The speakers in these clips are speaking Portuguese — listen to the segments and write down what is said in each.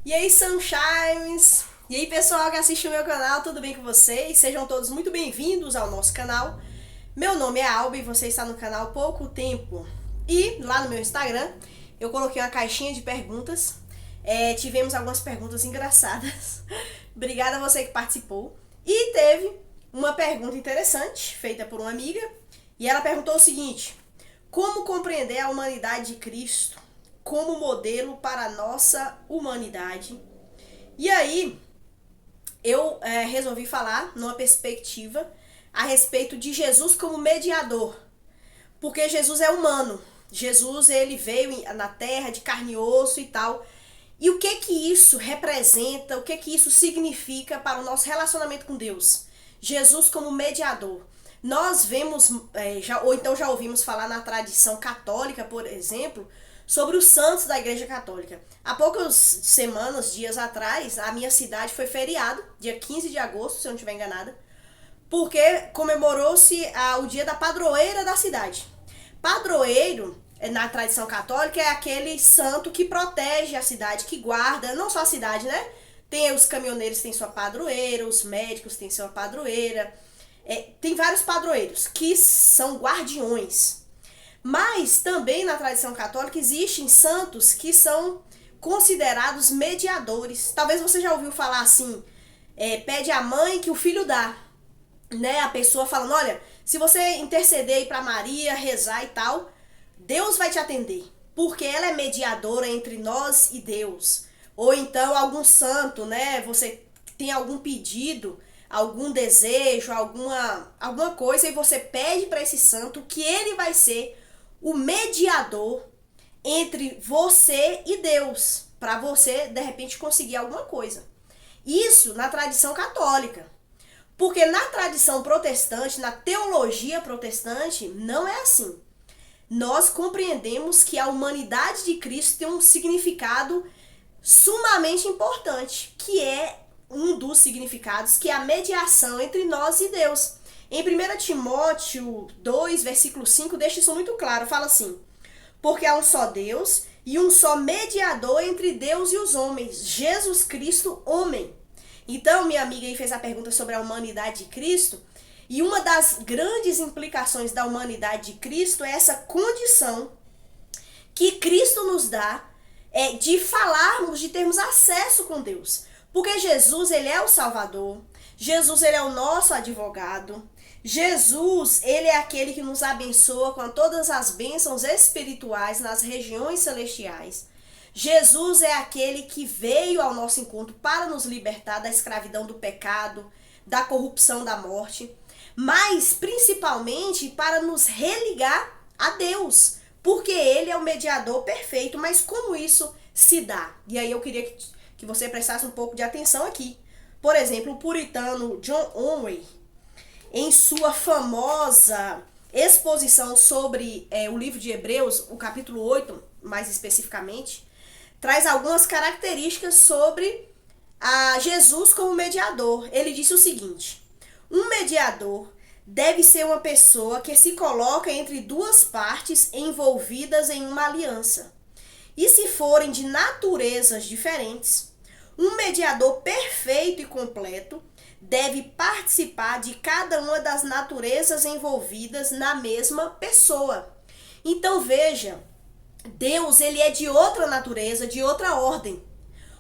E aí, Sunshines? E aí, pessoal que assiste o meu canal, tudo bem com vocês? Sejam todos muito bem-vindos ao nosso canal. Meu nome é Alba e você está no canal há pouco tempo. E lá no meu Instagram, eu coloquei uma caixinha de perguntas. Tivemos algumas perguntas engraçadas. Obrigada a você que participou. E teve uma pergunta interessante, feita por uma amiga. E ela perguntou o seguinte: como compreender a humanidade de Cristo como modelo para a nossa humanidade? E aí, eu resolvi falar numa perspectiva a respeito de Jesus como mediador, porque Jesus é humano. Jesus, ele veio na terra de carne e osso e tal. E o que que isso representa, o que que isso significa para o nosso relacionamento com Deus? Jesus como mediador. Nós vemos, ou então já ouvimos falar na tradição católica, por exemplo, sobre os santos da Igreja Católica. Há poucas semanas, dias atrás, a minha cidade foi feriado, dia 15 de agosto, se eu não estiver enganada, porque comemorou-se o dia da padroeira da cidade. Padroeiro, na tradição católica, é aquele santo que protege a cidade, que guarda, não só a cidade, né? Tem os caminhoneiros, tem sua padroeira, os médicos têm sua padroeira. Tem vários padroeiros que são guardiões. Mas também na tradição católica existem santos que são considerados mediadores. Talvez você já ouviu falar assim, pede a mãe que o filho dá, né? A pessoa falando, olha, se você interceder aí pra Maria, rezar e tal, Deus vai te atender, porque ela é mediadora entre nós e Deus. Ou então algum santo, né? Você tem algum pedido, algum desejo, alguma coisa, e você pede para esse santo que ele vai ser o mediador entre você e Deus, para você de repente conseguir alguma coisa. Isso na tradição católica. Porque na tradição protestante, na teologia protestante, não é assim. Nós compreendemos que a humanidade de Cristo tem um significado sumamente importante, que é um dos significados, que é a mediação entre nós e Deus. Em 1 Timóteo 2, versículo 5, deixa isso muito claro, fala assim: porque há um só Deus e um só mediador entre Deus e os homens, Jesus Cristo, homem. Então, minha amiga aí fez a pergunta sobre a humanidade de Cristo, e uma das grandes implicações da humanidade de Cristo é essa condição que Cristo nos dá de falarmos, de termos acesso com Deus. Porque Jesus, ele é o Salvador, Jesus, ele é o nosso advogado, Jesus, ele é aquele que nos abençoa com todas as bênçãos espirituais nas regiões celestiais. Jesus é aquele que veio ao nosso encontro para nos libertar da escravidão do pecado, da corrupção, da morte, mas principalmente para nos religar a Deus, porque ele é o mediador perfeito. Mas como isso se dá? E aí eu queria que você prestasse um pouco de atenção aqui. Por exemplo, o puritano John Owen, em sua famosa exposição sobre o livro de Hebreus, o capítulo 8, mais especificamente, traz algumas características sobre Jesus como mediador. Ele disse o seguinte: um mediador deve ser uma pessoa que se coloca entre duas partes envolvidas em uma aliança. E se forem de naturezas diferentes, um mediador perfeito e completo deve participar de cada uma das naturezas envolvidas na mesma pessoa. Então veja, Deus, ele é de outra natureza, de outra ordem.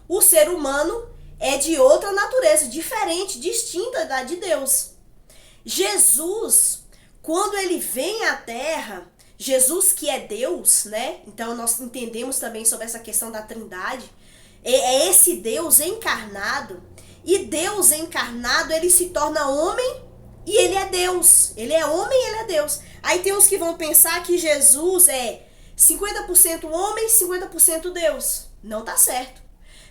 O ser humano é de outra natureza, diferente, distinta da de Deus. Jesus, quando ele vem à Terra, Jesus que é Deus, né? Então nós entendemos também sobre essa questão da Trindade. É esse Deus encarnado. E Deus encarnado, ele se torna homem e ele é Deus. Ele é homem e ele é Deus. Aí tem uns que vão pensar que Jesus é 50% homem, 50% Deus. Não tá certo.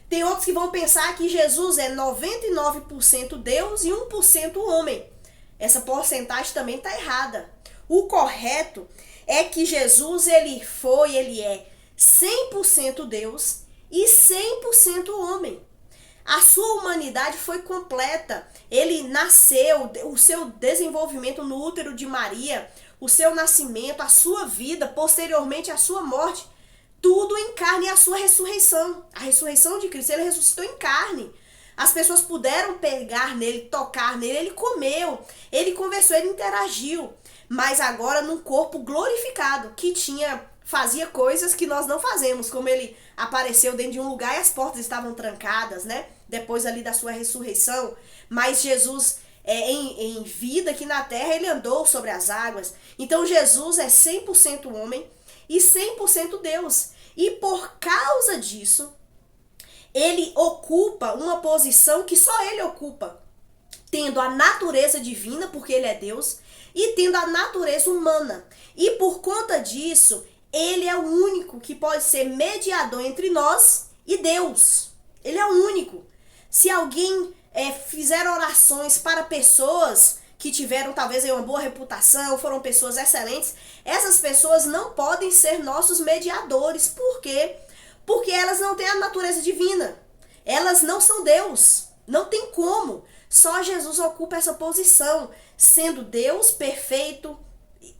Tem outros que vão pensar que Jesus é 99% Deus e 1% homem. Essa porcentagem também tá errada. O correto é que Jesus, ele é 100% Deus e 100% homem. A sua humanidade foi completa. Ele nasceu, o seu desenvolvimento no útero de Maria, o seu nascimento, a sua vida, posteriormente a sua morte, tudo em carne, é a sua ressurreição. A ressurreição de Cristo, ele ressuscitou em carne. As pessoas puderam pegar nele, tocar nele, ele comeu, ele conversou, ele interagiu. Mas agora num corpo glorificado, que fazia coisas que nós não fazemos, como ele apareceu dentro de um lugar e as portas estavam trancadas, né? Depois ali da sua ressurreição. Mas Jesus, em vida aqui na terra, ele andou sobre as águas. Então Jesus é 100% homem e 100% Deus. E por causa disso, ele ocupa uma posição que só ele ocupa, tendo a natureza divina, porque ele é Deus, e tendo a natureza humana. E por conta disso, ele é o único que pode ser mediador entre nós e Deus. Ele é o único. Se alguém fizer orações para pessoas que tiveram talvez uma boa reputação, foram pessoas excelentes, essas pessoas não podem ser nossos mediadores. Por quê? Porque elas não têm a natureza divina. Elas não são Deus. Não tem como. Só Jesus ocupa essa posição, sendo Deus perfeito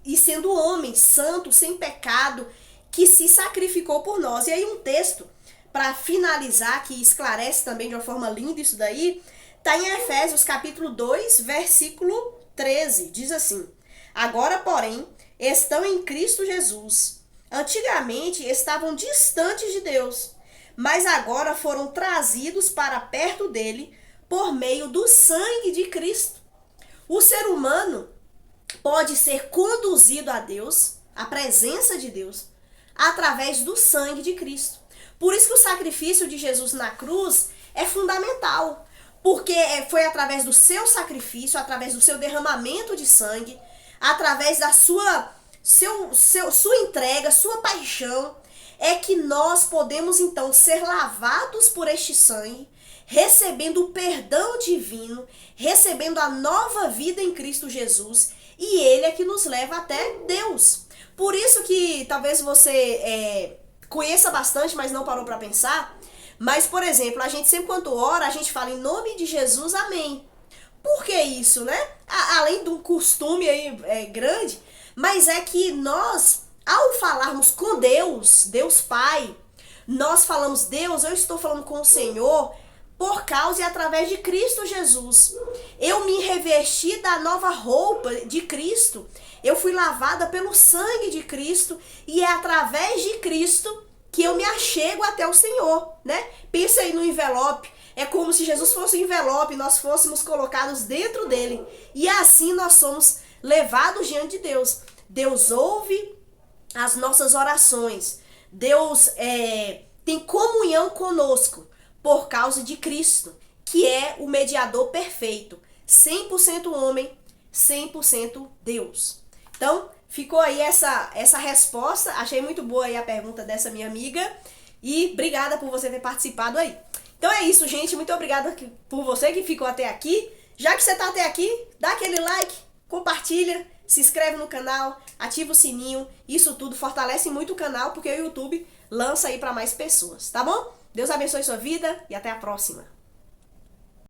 e sendo homem santo, sem pecado, que se sacrificou por nós. E aí um texto, para finalizar, que esclarece também de uma forma linda isso daí, está em Efésios capítulo 2, versículo 13. Diz assim: agora, porém, estão em Cristo Jesus. Antigamente estavam distantes de Deus, mas agora foram trazidos para perto dele por meio do sangue de Cristo. O ser humano pode ser conduzido a Deus, à presença de Deus, através do sangue de Cristo. Por isso que o sacrifício de Jesus na cruz é fundamental, porque foi através do seu sacrifício, através do seu derramamento de sangue, através da sua entrega, sua paixão, é que nós podemos então ser lavados por este sangue, recebendo o perdão divino, recebendo a nova vida em Cristo Jesus, e ele é que nos leva até Deus. Por isso que talvez você conheça bastante, mas não parou para pensar. Mas, por exemplo, a gente sempre quando ora, a gente fala em nome de Jesus, amém. Por que isso, né? Além de um costume aí grande, mas é que nós, ao falarmos com Deus, Deus Pai, nós falamos, Deus, eu estou falando com o Senhor por causa e através de Cristo Jesus. Eu me revesti da nova roupa de Cristo. Eu fui lavada pelo sangue de Cristo e é através de Cristo que eu me achego até o Senhor, né? Pensa aí no envelope. É como se Jesus fosse um envelope, nós fôssemos colocados dentro dele. E assim nós somos levados diante de Deus. Deus ouve as nossas orações. Deus tem comunhão conosco por causa de Cristo, que é o mediador perfeito. 100% homem, 100% Deus. Então, ficou aí essa resposta. Achei muito boa aí a pergunta dessa minha amiga. E obrigada por você ter participado aí. Então é isso, gente. Muito obrigada por você que ficou até aqui. Já que você está até aqui, dá aquele like, compartilha, se inscreve no canal, ativa o sininho. Isso tudo fortalece muito o canal, porque o YouTube lança aí para mais pessoas, tá bom? Deus abençoe sua vida e até a próxima.